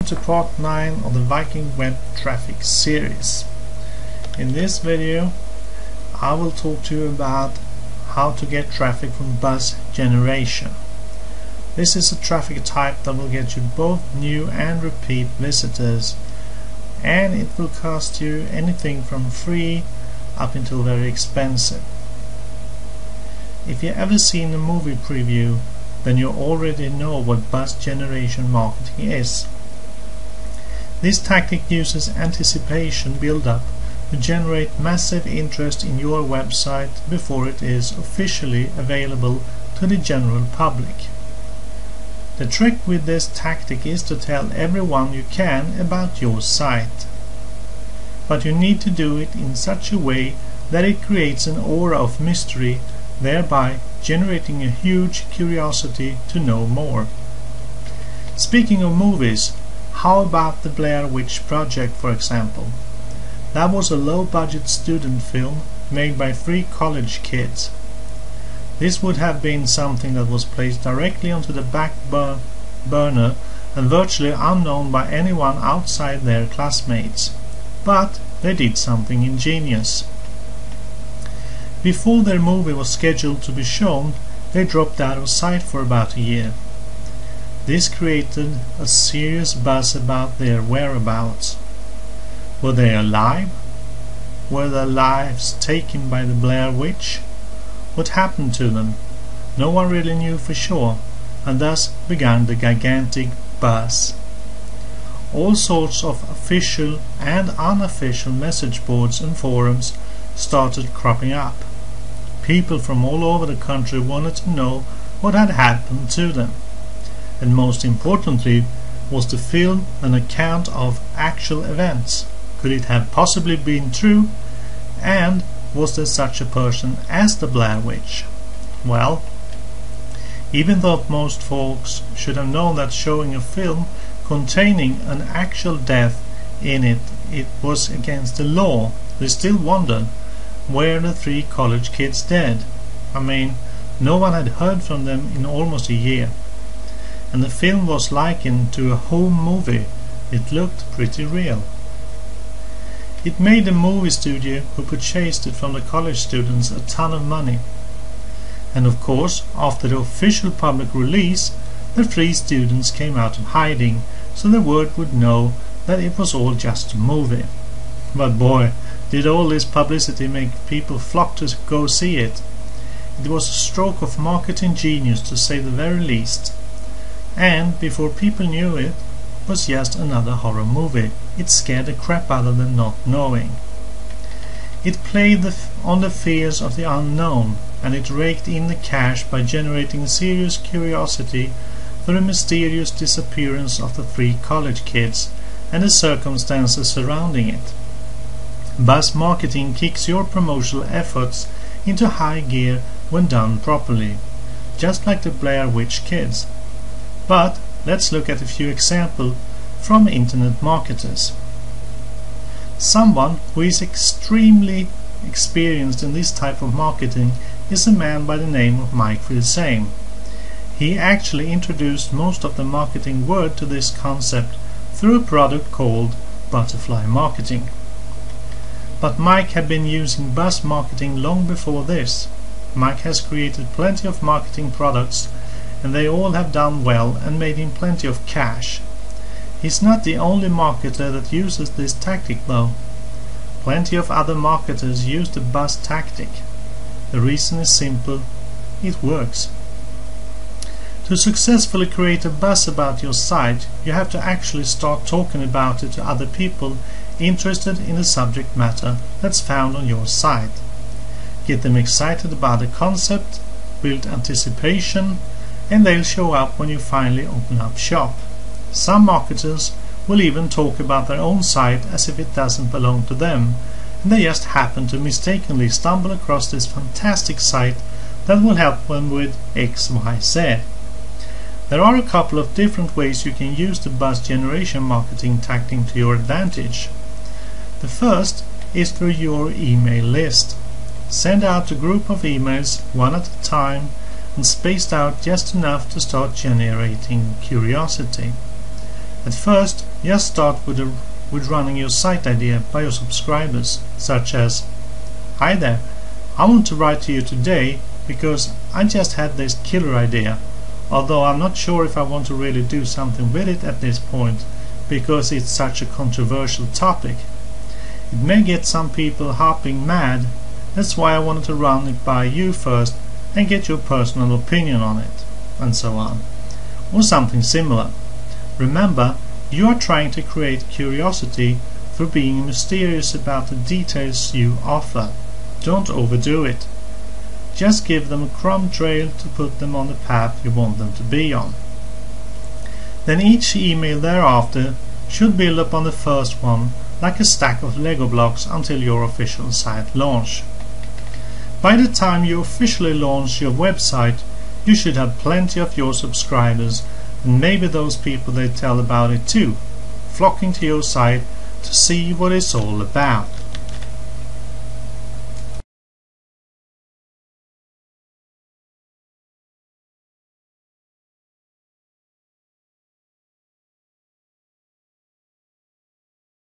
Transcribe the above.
to part 9 of the Viking web traffic series. In this video I will talk to you about how to get traffic from buzz generation. This is a traffic type that will get you both new and repeat visitors, and it will cost you anything from free up until very expensive. If you ever seen a movie preview, then you already know what buzz generation marketing is. This tactic uses anticipation build-up to generate massive interest in your website before it is officially available to the general public. The trick with this tactic is to tell everyone you can about your site. But you need to do it in such a way that it creates an aura of mystery, thereby generating a huge curiosity to know more. Speaking of movies, how about the Blair Witch Project, for example? That was a low-budget student film made by 3 college kids. This would have been something that was placed directly onto the back burner and virtually unknown by anyone outside their classmates. But they did something ingenious. Before their movie was scheduled to be shown, they dropped out of sight for about a year. This created a serious buzz about their whereabouts. Were they alive? Were their lives taken by the Blair Witch? What happened to them? No one really knew for sure, and thus began the gigantic buzz. All sorts of official and unofficial message boards and forums started cropping up. People from all over the country wanted to know what had happened to them, and most importantly was to film an account of actual events. Could it have possibly been true, and was there such a person as the Blair Witch? Well, even though most folks should have known that showing a film containing an actual death in it was against the law, they still wondered where the 3 college kids dead. I mean, no one had heard from them in almost a year, and the film was likened to a home movie. It looked pretty real. It made the movie studio who purchased it from the college students a ton of money. And of course, after the official public release, the 3 students came out of hiding, so the world would know that it was all just a movie. But boy, did all this publicity make people flock to go see it. It was a stroke of marketing genius, to say the very least. And before people knew it, was just another horror movie. It scared the crap out of them not knowing. It played on the fears of the unknown, and it raked in the cash by generating serious curiosity for the mysterious disappearance of the 3 college kids and the circumstances surrounding it. Buzz marketing kicks your promotional efforts into high gear when done properly, just like the Blair Witch Kids. But let's look at a few examples from internet marketers. Someone who is extremely experienced in this type of marketing is a man by the name of Mike Filsame. He actually introduced most of the marketing word to this concept through a product called butterfly marketing. But Mike had been using buzz marketing long before this. Mike has created plenty of marketing products, and they all have done well and made him plenty of cash. He's not the only marketer that uses this tactic though. Plenty of other marketers use the buzz tactic. The reason is simple: it works. To successfully create a buzz about your site, you have to actually start talking about it to other people interested in the subject matter that's found on your site. Get them excited about the concept, build anticipation, and they'll show up when you finally open up shop. Some marketers will even talk about their own site as if it doesn't belong to them, and they just happen to mistakenly stumble across this fantastic site that will help them with XYZ. There are a couple of different ways you can use the buzz generation marketing tactic to your advantage. The first is through your email list. Send out a group of emails one at a time and spaced out just enough to start generating curiosity. At first, Just start with running your site idea by your subscribers, such as, "Hi there, I want to write to you today because I just had this killer idea, although I'm not sure if I want to really do something with it at this point because it's such a controversial topic. It may get some people hopping mad, that's why I wanted to run it by you first and get your personal opinion on it," and so on. Or something similar. Remember, you are trying to create curiosity for being mysterious about the details you offer. Don't overdo it. Just give them a crumb trail to put them on the path you want them to be on. Then each email thereafter should build up on the first one like a stack of Lego blocks until your official site launch. By the time you officially launch your website, you should have plenty of your subscribers, and maybe those people they tell about it too, flocking to your site to see what it's all about.